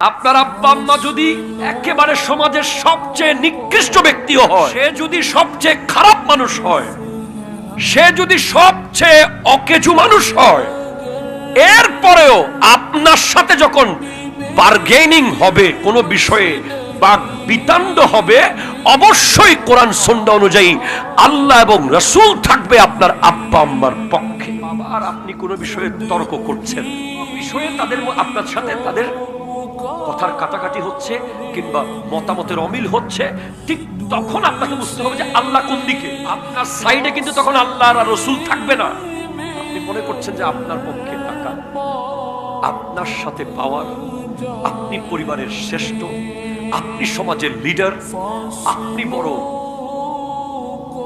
আপনার আব্বা আম্মা যদি একেবারে সমাজের সবচেয়ে নিকৃষ্ট ব্যক্তিও হয়, সে যদি সবচেয়ে খারাপ মানুষ হয়, সে যদি সবচেয়ে অকেজু মানুষ হয়, এরপরেও আপনার সাথে যখন বার্গেনিং হবে কোনো বিষয়ে বা বিতান্ড হবে, অবশ্যই কোরআন সুন্নাহ অনুযায়ী আল্লাহ এবং রাসূল থাকবে আপনার আব্বা আম্মার পক্ষে। আবার আপনি কোনো বিষয়ে তর্ক করছেন, বিষয়ে তাদের আপনার সাথে তাদের কথার কাটাকাটি হচ্ছে কিংবা মতামতের অমিল হচ্ছে, ঠিক তখন আপনাকে বুঝতে হবে যে আল্লাহ কোন দিকে। আপনার সাইডে কিন্তু তখন আল্লাহ আর রাসূল থাকবে না। আপনি মনে করছেন যে আপনার পক্ষে টাকা, আপনার সাথে পাওয়ার, আপনি পরিবারের শ্রেষ্ঠ, আপনি সমাজের লিডার, আপনি বড়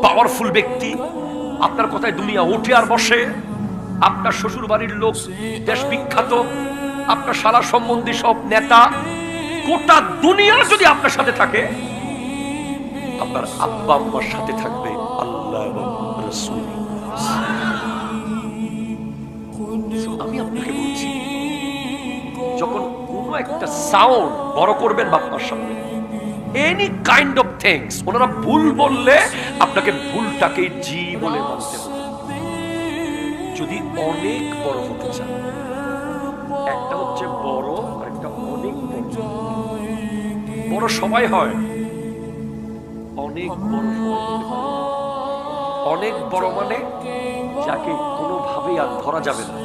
পাওয়ারফুল ব্যক্তি, আপনার কথায় দুনিয়া উঠে আর বসে, আপনার শ্বশুর বাড়ির লোক দেশ বিখ্যাত, আপনার শালা সম্বন্ধী সব নেতা, গোটা দুনিয়া যদি আপনার সাথে থাকে, আপনার আব্বা আম্মার সাথে থাকবে আল্লাহ এবং রাসূল। আমি আপনাকে বলছি, যখন কোনো একটা সাউন্ড বড় করবেন বাপ্পার সামনে, এনি কাইন্ড অফ থিংস, ওনারা ভুল বললে আপনাকে ভুলটাকে জি বলে মানতে হবে। যদি অনেক বড় হতে চান, একটা হচ্ছে বড় আর একটা অনেক বড়। বড় সবাই হয়, অনেক বড় অনেক বড় মানে যাকে কোনোভাবেই আর ধরা যাবে না,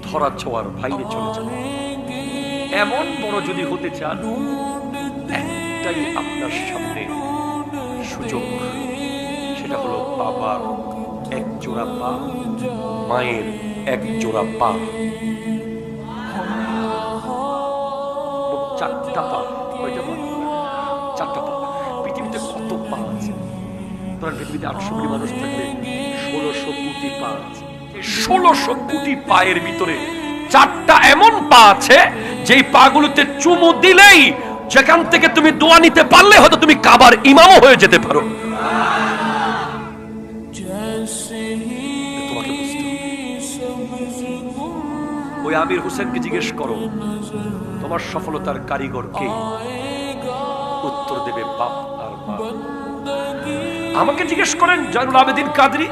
ধরা ছোঁয়ার বাইরে চলে যাবে, এমন বড় যদি হতে চান, একটাই আপনার সামনে সুযোগ, সেটা হলো বাবার এক জোড়া পা, মায়ের এক জোড়া পা, চারটা পা। কয়টা পা? চারটা পা। পৃথিবীতে কত পা আছে? পৃথিবীতে 800 কোটি মানুষ থাকলে 1600 কোটি পা আছে। 1600 কোটি পায়ের ভিতরে চারটা এমন পা আছে যেই পাগুলোতে চুমু দিলেই যেখান থেকে তুমি দোয়া নিতে পারলে হয়তো তুমি কাবার ইমামও হয়ে যেতে পারো। তোমাকে বুঝতে হবে। ওই আমির হোসেনকে জিজ্ঞেস করো তোমার সফলতার কারিগর কে? উত্তর দেবে বাপ আর মা। আমাকে জিজ্ঞেস করেন জয়নুল আবেদিন কাদরী,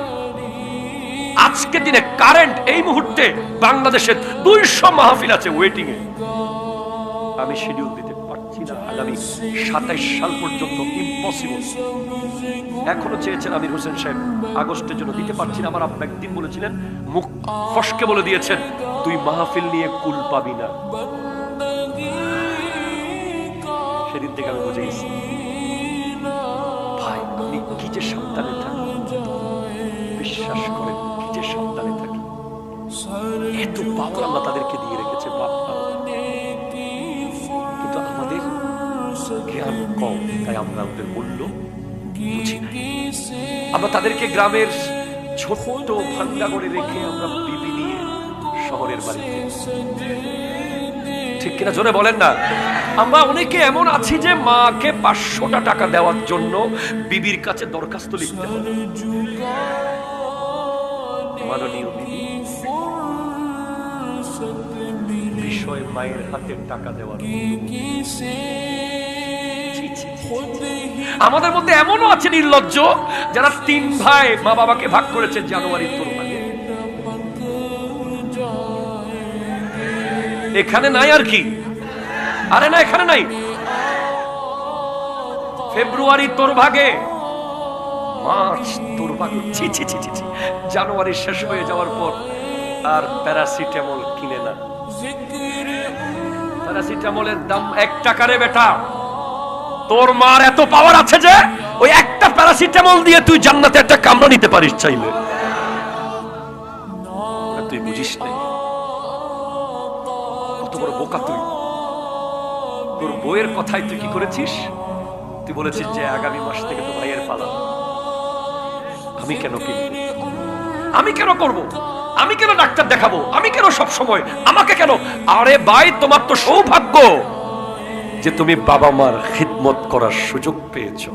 আজকে দিনে কারেন্ট এই মুহূর্তে বাংলাদেশের 200 মাহফিল আছে ওয়েটিং এ, আমি শিডিউল দিতে পারছি না, আগামী 27 সাল পর্যন্ত ইম্পসিবল। এখনো চেয়েছেন আমির হোসেন সাহেব আগস্টের জন্য, দিতে পারছি না। আমার আব্বা একদিন বলেছিলেন, মুখ ফসকে বলে দিয়েছেন, তুই মাহফিল নিয়ে কুল পাবি না। সেদিন থেকে আমি বুঝে গেছি, ভাই আপনি কি যে সাবধানে থাকি, বিশ্বাস করেন কি যে সাবধানে থাকি। এত পাওয়ার আল্লাহ তাদেরকে দিয়ে রেখেছে বাবা, কিন্তু আমাদের জ্ঞান কম, তাই আমরা ওদের মূল্য বুঝি না। আমরা তাদেরকে গ্রামের ছোট্ট ভাঙ্গা করে রেখে আমরা বিবি নিয়ে শহরের বাড়িতে, ঠিক কিনা জোরে বলেন না? আমরা অনেকে এমন আছি যে মাকে 500টা টাকা দেওয়ার জন্য বিবির কাছে দরখাস্ত লিখতে হবে, মাননীয় বিবি, বিষয় মায়ের হাতে টাকা দেওয়ার। আমাদের মধ্যে এমনও আছে নির্লজ্জ যারা 3 ভাই মা বাবাকে ভাগ করেছে জানুয়ারির তোরমাকে। এখানে নাই আর কি? আরে না, এখানে নাই। ফেব্রুয়ারি তোর ভাগে, মার্চ তোর ভাগে, ছি ছি ছি ছি। জানুয়ারি শেষ হয়ে যাওয়ার পর আর প্যারাসিটামল কিনে না। প্যারাসিটামলের দাম 1 টাকা রে বেটা। তোর মার এত পাওয়ার আছে যে ওই একটা প্যারাসিটামল দিয়ে তুই জান্নাতে একটা কামরা নিতে পারিস চাইলে। তুই বুঝিস না কত বড় বোকা তুই। তোর বইয়ের কথাই তুই কি করেছিস? তুই বলেছিস যে আগামী মাস থেকে তো ভাইয়ের পালা। আমি কেন কিনবো? আমি কেন করব? আমি কেন ডাক্তার দেখাবো? আমি কেন সব সময় আমাকে কেন? আরে ভাই, তোমার তো সৌভাগ্য যে তুমি বাবা মার খিদমত করার সুযোগ পেয়েছো।